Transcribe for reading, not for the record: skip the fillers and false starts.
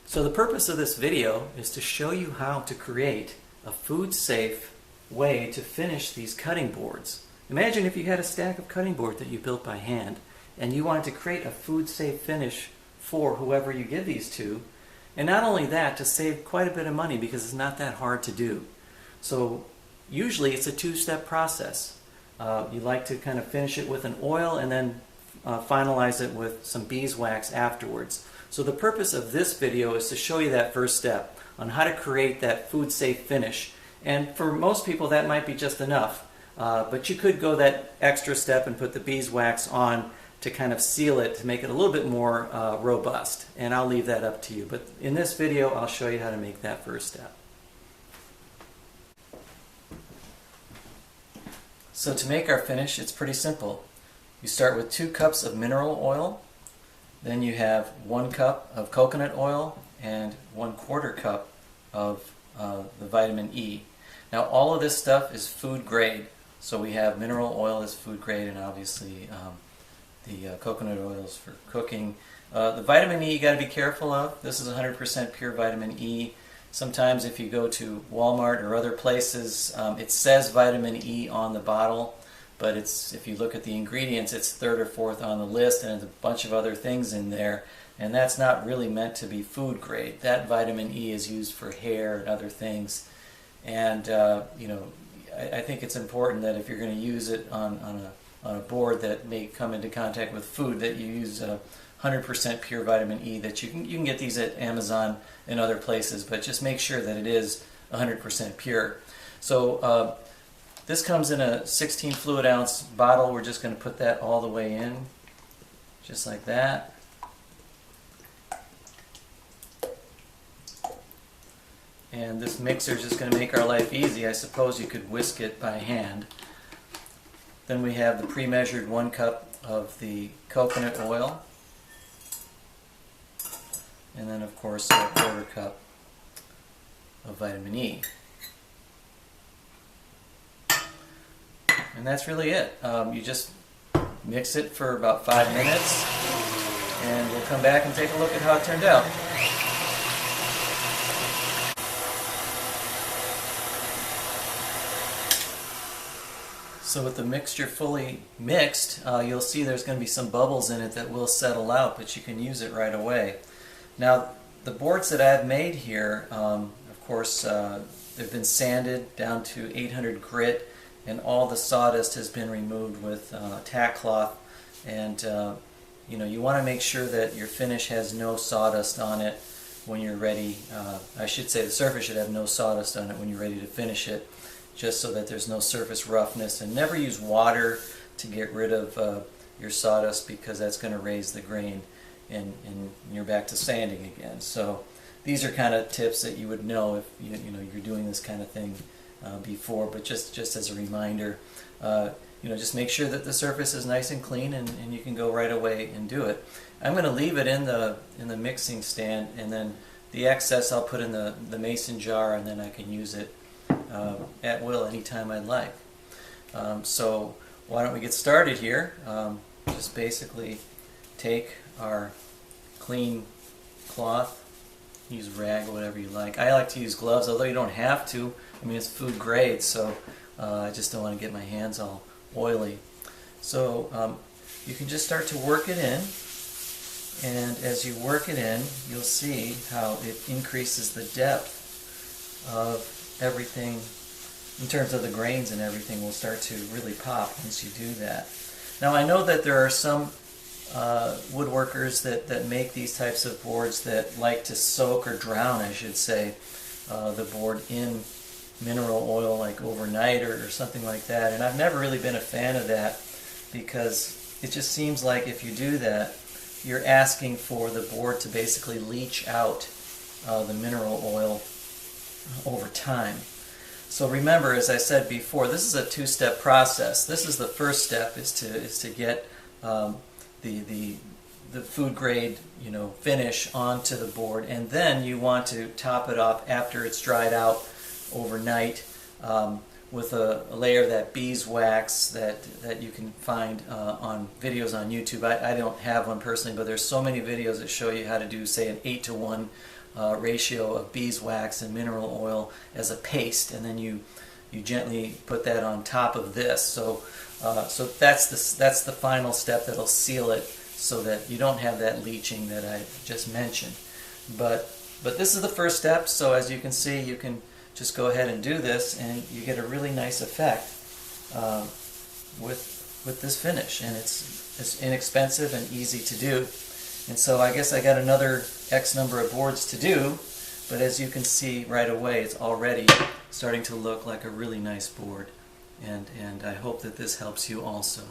So the purpose of this video is to show you how to create a food-safe way to finish these cutting boards. Imagine if you had a stack of cutting board that you built by hand and you wanted to create a food-safe finish for whoever you give these to, and not only that, to save quite a bit of money because it's not that hard to do. So usually it's a two-step process. You like to kind of finish it with an oil and then finalize it with some beeswax afterwards. So the purpose of this video is to show you that first step on how to create that food-safe finish. And for most people that might be just enough, but you could go that extra step and put the beeswax on to kind of seal it to make it a little bit more robust. And I'll leave that up to you. But in this video I'll show you how to make that first step. So to make our finish, it's pretty simple. You start with 2 cups of mineral oil, then you have 1 cup of coconut oil and 1/4 cup of the vitamin E. Now all of this stuff is food grade. So we have mineral oil is food grade, and obviously the coconut oil is for cooking. The vitamin E you got to be careful of. This is 100% pure vitamin E. Sometimes if you go to Walmart or other places, it says vitamin E on the bottle, but if you look at the ingredients, it's 3rd or 4th on the list, and there's a bunch of other things in there, and that's not really meant to be food grade. That vitamin E is used for hair and other things, and I think it's important that if you're going to use it on a board that may come into contact with food, that you use 100% pure vitamin E. That you can get these at Amazon and other places, but just make sure that it is 100% pure. So this comes in a 16 fluid ounce bottle. We're just going to put that all the way in, just like that. And this mixer is just going to make our life easy. I suppose you could whisk it by hand. Then we have the pre-measured 1 cup of the coconut oil. And then of course a 1/4 cup of vitamin E. And that's really it. You just mix it for about 5 minutes, and we'll come back and take a look at how it turned out. So with the mixture fully mixed, you'll see there's going to be some bubbles in it that will settle out, but you can use it right away. Now the boards that I've made here, of course, they've been sanded down to 800 grit, and all the sawdust has been removed with tack cloth. And you want to make sure that your finish has no sawdust on it when you're ready. I should say the surface should have no sawdust on it when you're ready to finish it, just so that there's no surface roughness. And never use water to get rid of your sawdust, because that's going to raise the grain, and you're back to sanding again. So these are kind of tips that you would know if you're doing this kind of thing before, but just as a reminder, just make sure that the surface is nice and clean, and you can go right away and do it. I'm going to leave it in the mixing stand, and then the excess I'll put in the mason jar, and then I can use it at will anytime I'd like. So why don't we get started here? Just basically take our clean cloth, use rag, whatever you like. I like to use gloves, although you don't have to. I mean, it's food grade, so I just don't want to get my hands all oily. So you can just start to work it in, and as you work it in, you'll see how it increases the depth of everything. In terms of the grains and everything will start to really pop once you do that. Now I know that there are some woodworkers that make these types of boards that like to soak, or drown I should say, the board in mineral oil, like overnight or something like that. And I've never really been a fan of that, because it just seems like if you do that, you're asking for the board to basically leach out the mineral oil over time. So remember, as I said before, this is a 2-step process. This is the first step, is to get the food grade finish onto the board, and then you want to top it off after it's dried out overnight with a layer of that beeswax that you can find on videos on YouTube. I don't have one personally, but there's so many videos that show you how to do, say, an 8-to-1 ratio of beeswax and mineral oil as a paste, and then you gently put that on top of this. So that's the final step that'll seal it, so that you don't have that leaching that I just mentioned. But this is the first step. So as you can see, you can just go ahead and do this, and you get a really nice effect with this finish, and it's inexpensive and easy to do. And so I guess I got another X number of boards to do, but as you can see right away, it's already starting to look like a really nice board, and I hope that this helps you also.